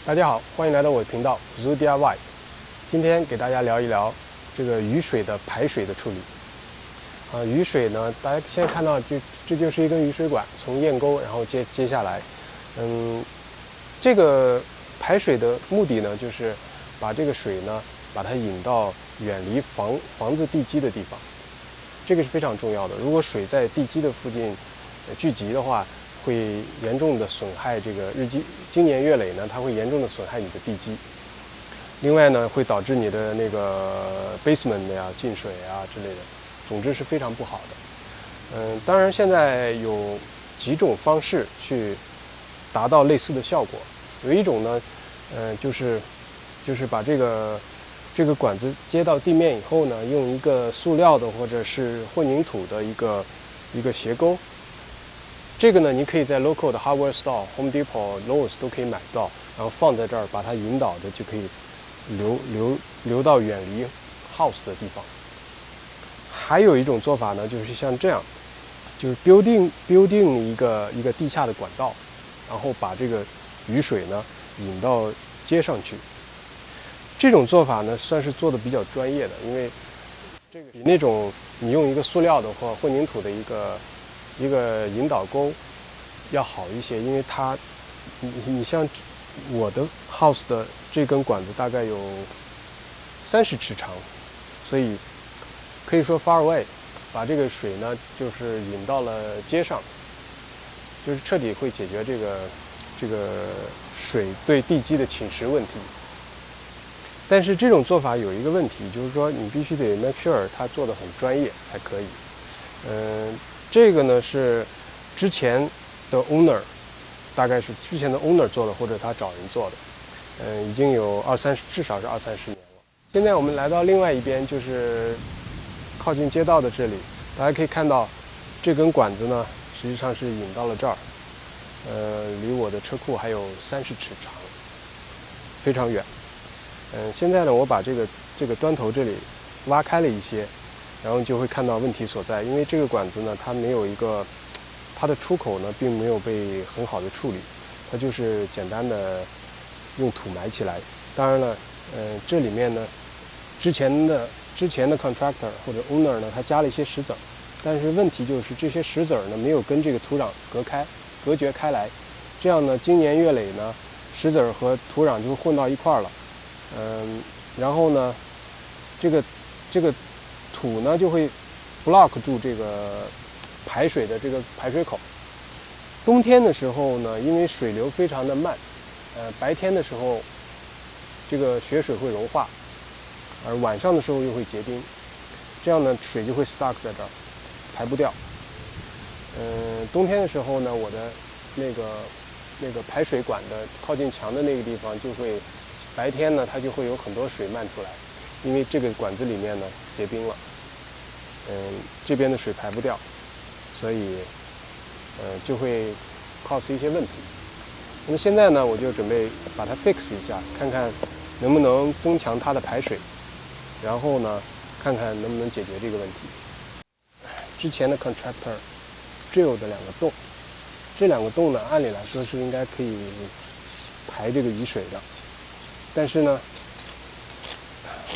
大家好，欢迎来到我的频道 Zoo DIY。今天给大家聊一聊这个雨水的排水的处理。雨水呢，大家现在看到这就是一根雨水管，从堰沟然后接下来，这个排水的目的呢，就是把这个水呢，把它引到远离房子地基的地方，这个是非常重要的。如果水在地基的附近聚集的话，会严重的损害这个经年月累呢，它会严重的损害你的地基。另外呢，会导致你的那个 basement 呀进水啊之类的，总之是非常不好的。当然现在有几种方式去达到类似的效果。有一种呢，就是把这个管子接到地面以后呢，用一个塑料的或者是混凝土的一个斜沟。这个呢，你可以在 local 的 hardware store、Home Depot、Lowe's 都可以买到，然后放在这儿，把它引导的就可以流到远离 house 的地方。还有一种做法呢，就是像这样，就是 building 一个地下的管道，然后把这个雨水呢引到街上去。这种做法呢，算是做的比较专业的，因为这个比那种你用一个塑料的或混凝土的一个引导沟要好一些，因为它，你像我的 house 的这根管子大概有30尺长，所以可以说 far away， 把这个水呢就是引到了街上，就是彻底会解决这个水对地基的侵蚀问题。但是这种做法有一个问题，就是说你必须得 make sure 它做得很专业才可以。这个呢是之前的 owner， 大概是之前的 owner 做的，或者他找人做的，已经有至少是20-30年了。现在我们来到另外一边，就是靠近街道的这里，大家可以看到这根管子呢，实际上是引到了这儿，离我的车库还有30尺长，非常远。现在呢，我把这个端头这里挖开了一些。然后就会看到问题所在，因为这个管子呢，它没有它的出口呢，并没有被很好的处理，它就是简单的用土埋起来。当然了，这里面呢，之前的 contractor 或者 owner 呢，他加了一些石子儿，但是问题就是这些石子儿呢，没有跟这个土壤隔绝开来，这样呢，经年月累呢，石子儿和土壤就会混到一块儿了，然后呢，这个土呢就会 block 住这个排水的这个排水口。冬天的时候呢，因为水流非常的慢，白天的时候这个雪水会融化，而晚上的时候又会结冰，这样呢水就会 stuck 在这儿，排不掉。冬天的时候呢，我的那个排水管的靠近墙的那个地方就会，白天呢它就会有很多水漫出来。因为这个管子里面呢结冰了，这边的水排不掉，所以就会 cause 一些问题。那么现在呢，我就准备把它 fix 一下，看看能不能增强它的排水，然后呢，看看能不能解决这个问题。之前的 contractor drill 的2个洞，这2个洞呢，按理来说是应该可以排这个雨水的，但是呢，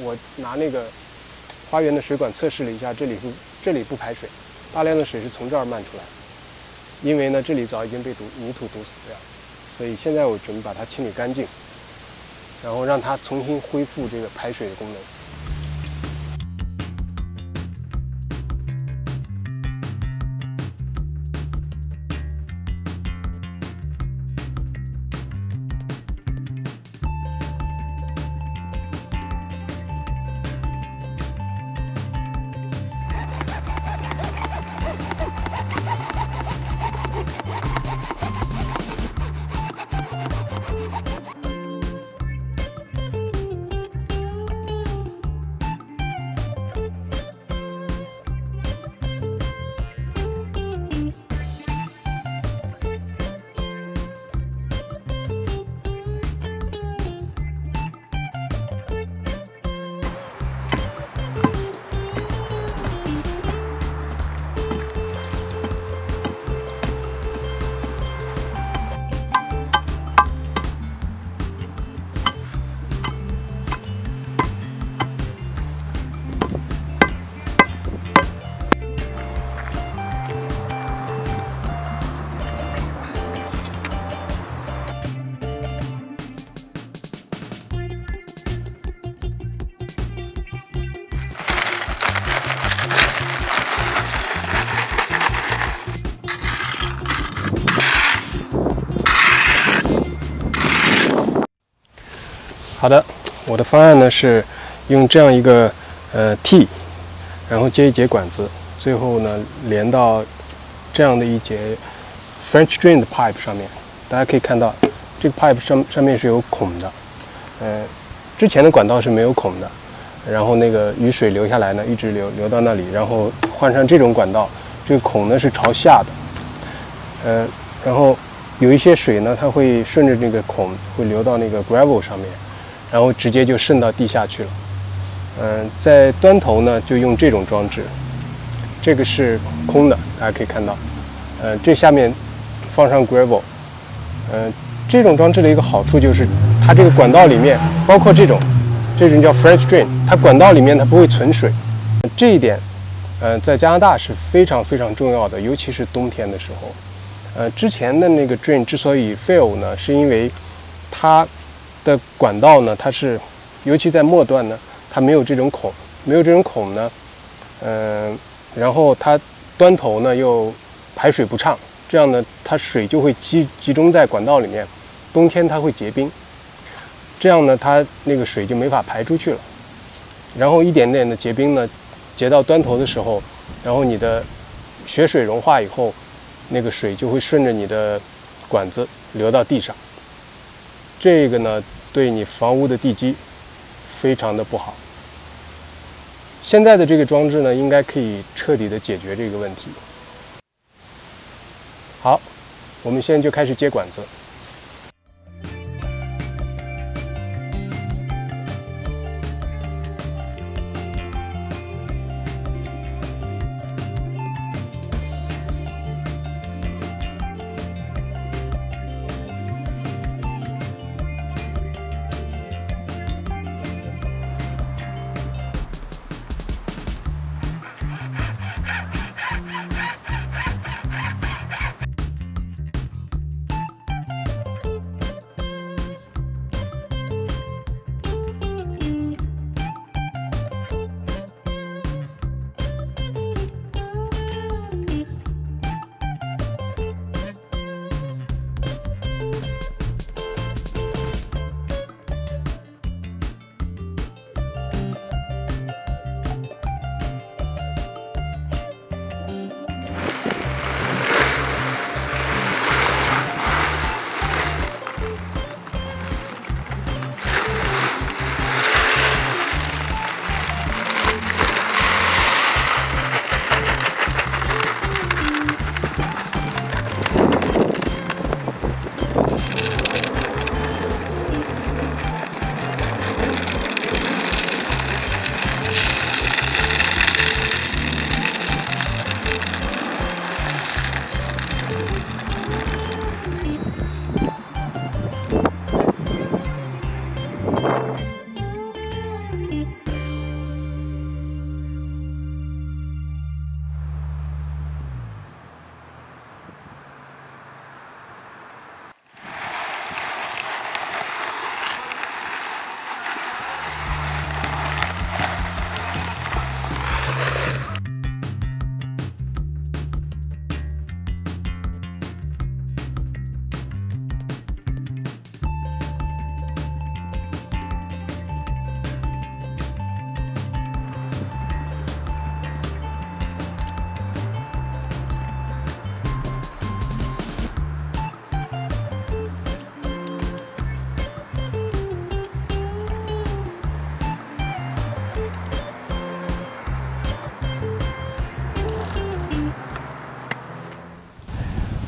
我拿那个花园的水管测试了一下，这里不排水，大量的水是从这儿漫出来，因为呢这里早已经被泥土堵死掉，所以现在我准备把它清理干净，然后让它重新恢复这个排水的功能。好的，我的方案呢是用这样一个T， 然后接一节管子，最后呢连到这样的一节 French drain 的 pipe 上面。大家可以看到，这个 pipe 上面是有孔的，之前的管道是没有孔的，然后那个雨水流下来呢，一直流到那里，然后换上这种管道，这个孔呢是朝下的，然后有一些水呢，它会顺着这个孔会流到那个 gravel 上面，然后直接就渗到地下去了。在端头呢就用这种装置，这个是空的，大家可以看到，这下面放上 gravel，这种装置的一个好处就是，它这个管道里面，包括这种叫 French drain， 它管道里面它不会存水，这一点，在加拿大是非常非常重要的，尤其是冬天的时候。之前的那个 drain 之所以 fail 呢，是因为它的管道呢，它是，尤其在末端呢，它没有这种孔，呢，然后它端头呢又排水不畅，这样呢，它水就会集中在管道里面，冬天它会结冰，这样呢，它那个水就没法排出去了，然后一点点的结冰呢，结到端头的时候，然后你的雪水融化以后，那个水就会顺着你的管子流到地上，这个呢，对你房屋的地基非常的不好。现在的这个装置呢，应该可以彻底的解决这个问题。好，我们现在就开始接管子。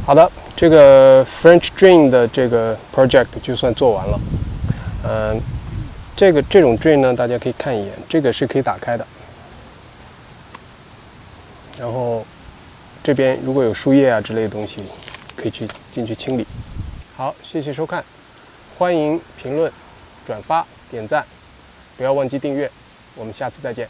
好的，这个 French drain 的这个 project 就算做完了。这种 drain 呢，大家可以看一眼，这个是可以打开的。然后这边如果有树叶啊之类的东西，可以进去清理。好，谢谢收看，欢迎评论、转发、点赞，不要忘记订阅。我们下次再见。